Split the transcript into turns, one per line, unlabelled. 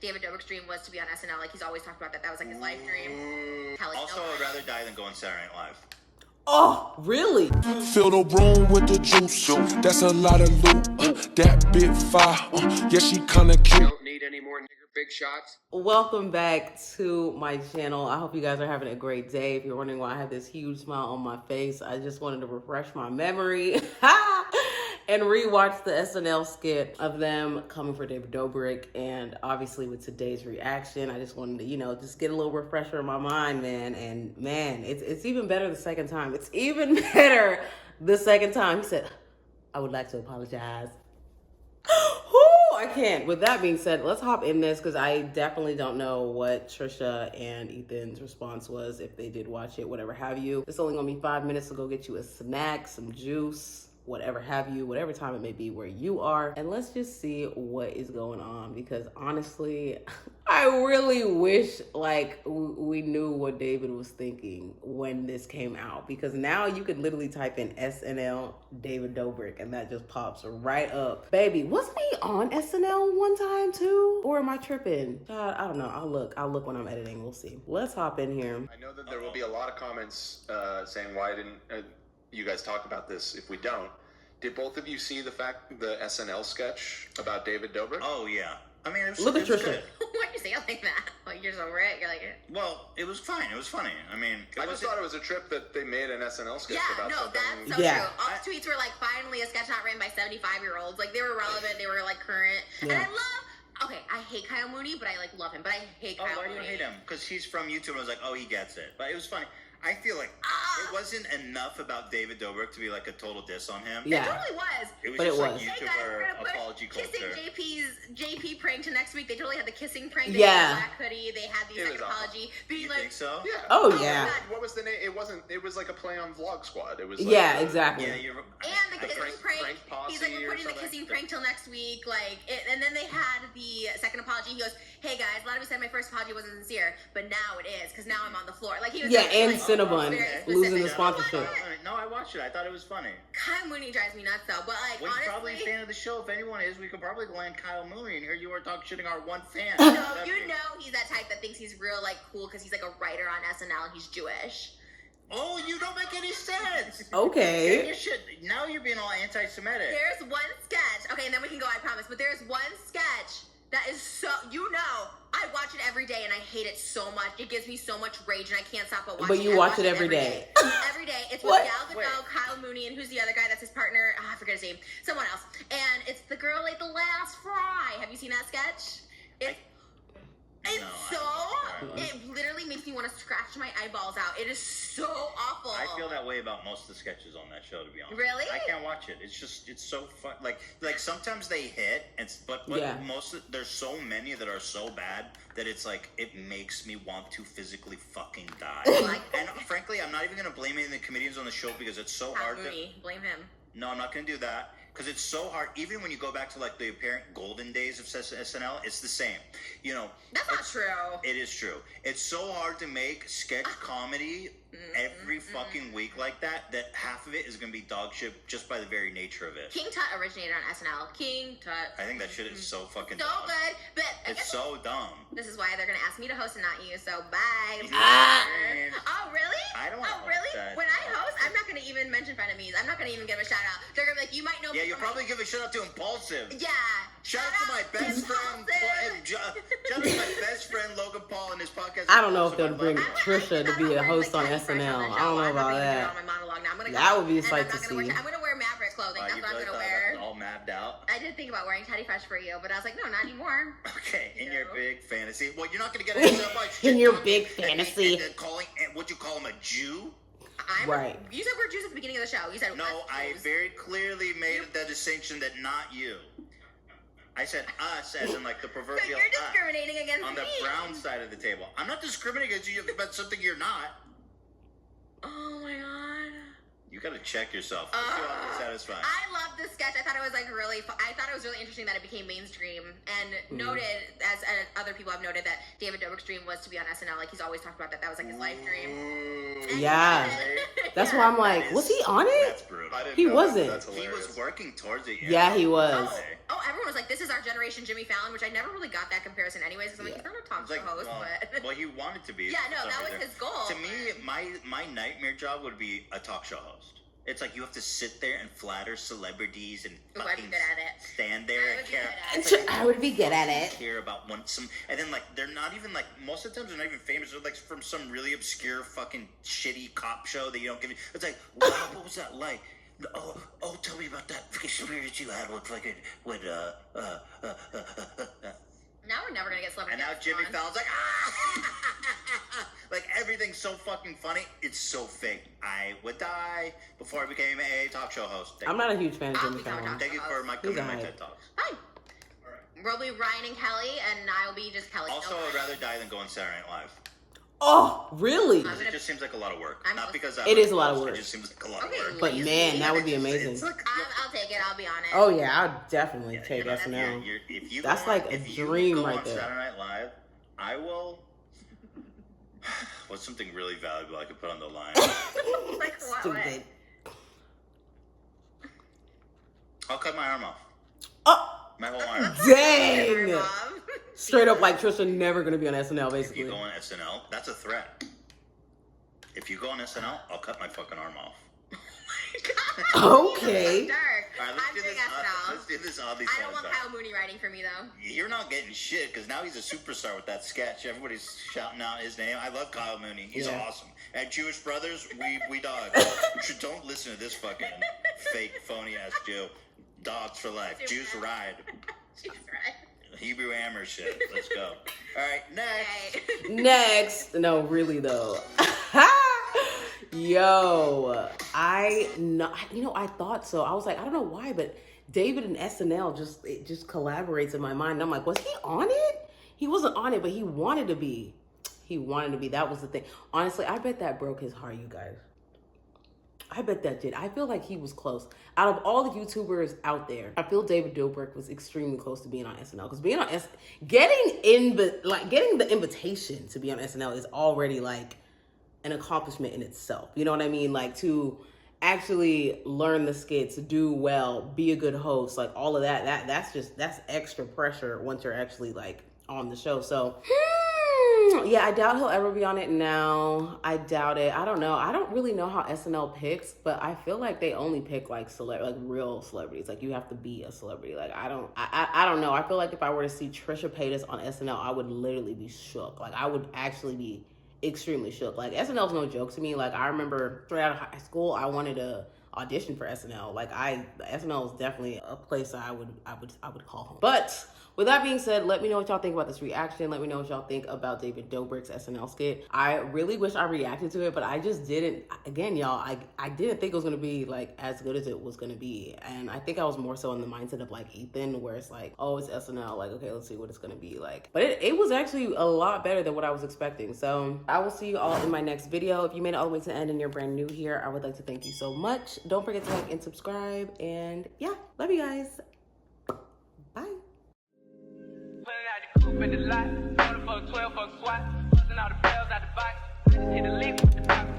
David Dobrik's dream was to be on SNL. Like, he's always talked about that. That was like his life dream.
Also, I'd rather die than go on Saturday Night Live.
Oh, really?
Fill the room with the juice. That's a lot of loot. That bit fire. Yeah, she kinda cute.
Don't need any more nigger big shots.
Welcome back to my channel. I hope you guys are having a great day. If you're wondering why I have this huge smile on my face, I just wanted to refresh my memory and rewatch the SNL skit of them coming for David Dobrik. And obviously with today's reaction, I just wanted to, just get a little refresher in my mind, man. And man, it's even better the second time. It's even better the second time. He said, I would like to apologize. I can't. With that being said, let's hop in this because I definitely don't know what Trisha and Ethan's response was, if they did watch it, whatever have you. It's only gonna be 5 minutes to go get you a snack, some juice, whatever have you, whatever time it may be where you are. And let's just see what is going on, because honestly, I really wish like we knew what David was thinking when this came out, because now you could literally type in SNL David Dobrik and that just pops right up. Baby, wasn't he on SNL one time too? Or am I tripping? God, I don't know. I'll look when I'm editing. We'll see. Let's hop in here.
I know that there will be a lot of comments saying, why didn't you guys talk about this if we don't? Did both of you see the SNL sketch about David Dobrik?
Oh, yeah. I mean, it was,
Look at Trisha.
good.
Why'd you say it like that? Like, you're so right. You're like,
Well, it was fine. It was funny. I mean,
I just thought it was a trip that they made an SNL sketch
yeah,
about
no,
something.
that's so
Yeah.
true. All the tweets were like, finally a sketch not written by 75-year-olds. Like, they were relevant. They were, like, current.
Yeah.
And I love... Okay, I hate Kyle Mooney, but I, like, love him. But I hate Kyle
why do
Mooney.
you hate him? Because he's from YouTube and I was like, oh, he gets it. But it was funny. I feel like it wasn't enough about David Dobrik to be like a total diss on him.
Yeah.
It totally was.
It was
But
just
it
like
was.
Hey guys, we're
YouTuber
gonna put
apology
kissing
culture.
JP prank to next week. They totally had the kissing prank. They
Yeah.
had the black hoodie. They had the
It
second
was awesome.
apology. Being
You
like,
think so?
Yeah.
Oh,
my
yeah.
God.
What was the name? It was like a play on Vlog Squad. It was like
Yeah, exactly.
Yeah, you're...
And the kissing prank.
Frank Posse
He's like, we're
or
putting the
something.
kissing prank till next week. And then they had the second apology. He goes, hey guys, a lot of you said my first apology wasn't sincere, but now it is, because now I'm on the floor. Like, he was
Yeah,
very,
and
like,
Cinnabon
very
losing the
specific.
sponsorship.
No, I watched it. I thought it was funny.
Kyle Mooney drives me nuts though, but like,
We're probably a
honestly,
fan of the show. If anyone is, we could probably land Kyle Mooney, and here you are shitting our one fan.
no, you know he's that type that thinks he's real, like, cool because he's like a writer on SNL and he's Jewish.
Oh, you don't make any sense.
Okay.
Your shit. Now you're being all anti-Semitic.
There's one sketch, okay, and then we can go, I promise, but there's one sketch that is so, I watch it every day and I hate it so much. It gives me so much rage and I can't stop but watching it.
But you watch it every day.
Every day. It's
What?
with Gal Gadot, Kyle Mooney, and who's the other guy that's his partner? I forget his name. Someone else. And it's the girl ate the last fry. Have you seen that sketch? It's it literally makes me want to scratch my eyeballs out. It is so awful.
I feel that way about most of the sketches on that show, to be honest.
Really?
I can't watch it. It's so fun. Like sometimes they hit, but
Yeah.
there's so many that are so bad that it's like it makes me want to physically fucking die. And frankly, I'm not even gonna blame any of the comedians on the show because it's so
Kyle
hard
Mooney, blame him.
No, I'm not gonna do that. Because it's so hard, even when you go back to like the apparent golden days of SNL, it's the same.
That's not true.
It is true. It's so hard to make sketch comedy every fucking week like that half of it is going to be dog shit just by the very nature of it.
King Tut originated on SNL. King Tut.
I think that shit is so fucking
So
dumb.
good, but I
It's
guess
so dumb.
this is why they're gonna ask me to host and not you. So bye. Oh really?
I don't wanna
Oh
host
really?
that.
When I host, I'm not gonna even mention Frenemies. I'm not gonna even give a shout out. They're gonna be like, you might know.
Yeah,
me
you'll
from
probably give a shout out to Impulsive.
Yeah.
Shout out to my best friend, shout out to my best friend Logan Paul and his podcast.
I don't know if they'll
Impulsive.
bring
I love it.
Trisha to be a host on SNL. I don't know about that. That would be a sight to see.
I'm gonna wear Maverick clothing. That's
You
what I'm
really
gonna
thought
wear.
that was all mapped out.
I did think about wearing Teddy Fresh for you, but I was like, no, not anymore.
Okay, in your
No.
big fantasy. Well, you're not going to get into by
In your big fantasy.
And calling, would you call him a Jew?
Right.
You said we're Jews at the beginning of the show. You said
No,
us
I
Jews.
very clearly made the distinction that not you. I said us as in like the
So
proverbial
you're
us
discriminating against
on
me.
the brown side of the table. I'm not discriminating against you about something you're not.
Oh my god.
You You gotta check yourself. It's too unsatisfying.
I love this sketch. I thought it was like really fun. I thought it was really interesting that it became mainstream and noted, as other people have noted, that David Dobrik's dream was to be on SNL. Like he's always talked about that. That was like his life dream.
Yeah. That's why I'm like, was he on it?
That's brutal.
He wasn't.
That's
He
hilarious.
was working towards it.
Yeah, he was.
Oh, everyone was like, this is our generation Jimmy Fallon, which I never really got that comparison anyways, because I'm like, he's not a talk show host, but...
Well, he wanted to be.
Yeah, no, that was his goal.
To me, my nightmare job would be a talk show host. It's like you have to sit there and flatter celebrities and fucking stand there and care.
I would be good at it.
Care about and then like they're not even like most of the times they're not even famous. They're like from some really obscure fucking shitty cop show that you don't give. It's like, wow, what was that like? Oh, tell me about that experience you had with fucking with
Now we're never gonna get celebrity.
And now Jimmy Fallon's like, like everything's so fucking funny. It's so fake. I would die before I became a talk show host.
I'm not a huge fan of Jimmy
Fallon.
Fallon.
Thank you for coming to my TED Talks.
Fine. We'll be Ryan and Kelly, and I'll be just Kelly.
Also, I'd rather die than go on Saturday Night Live.
Oh, really?
It just seems like a lot of work. Not because
it is a lot of work.
It just seems like a lot of work.
But man, that would be amazing.
I'll take it. I'll be honest.
Oh yeah, I'll definitely take SNL. That's like a dream right there.
If you go on Saturday Night Live, I will. What's something really valuable I could put on the line?
Like what?
Stupid.
I'll cut my arm off.
Oh,
my whole arm.
Dang! Straight up, like Trisha, never gonna be on SNL. Basically,
if you go on SNL, that's a threat. If you go on SNL, I'll cut my fucking arm off.
Okay.
Dark.
All right, let's do this oddly.
I don't want Kyle Mooney writing for me though.
You're not getting shit because now he's a superstar with that sketch. Everybody's shouting out his name. I love Kyle Mooney. He's awesome. And Jewish brothers, we dog. Don't listen to this fucking fake phony ass Jew. Dogs for life. Jews ride.
Jews ride.
Hebrew hammer shit. Let's go. All right, next.
Next. No, really though. Yo, I thought so. I was like, I don't know why, but David and SNL just collaborates in my mind. And I'm like, was he on it? He wasn't on it, but he wanted to be. He wanted to be. That was the thing. Honestly, I bet that broke his heart, you guys. I bet that did. I feel like he was close. Out of all the YouTubers out there, I feel David Dobrik was extremely close to being on SNL. Because being on getting the invitation to be on SNL is already like an accomplishment in itself. You know what I mean? Like to actually learn the skits, do well, be a good host, like all of that's extra pressure once you're actually like on the show. So yeah, I doubt he'll ever be on it now. I doubt it. I don't know. I don't really know how SNL picks, but I feel like they only pick like real celebrities. Like you have to be a celebrity. Like I don't know. I feel like if I were to see Trisha Paytas on SNL, I would literally be shook. Like I would actually be extremely shook. Like SNL's no joke to me. Like I remember straight out of high school, I wanted to audition for SNL. Like SNL is definitely a place I would call home. But with that being said, let me know what y'all think about this reaction. Let me know what y'all think about David Dobrik's SNL skit. I really wish I reacted to it, but I just didn't. Again, y'all, I didn't think it was gonna be like as good as it was gonna be. And I think I was more so in the mindset of like Ethan, where it's like, oh, it's SNL. Like, okay, let's see what it's gonna be like. But it was actually a lot better than what I was expecting. So I will see you all in my next video. If you made it all the way to the end and you're brand new here, I would like to thank you so much. Don't forget to like and subscribe. And yeah, love you guys. Bye.
In the lot, 12 for a squat, busting all the bells out the box. Hit the lick with the box.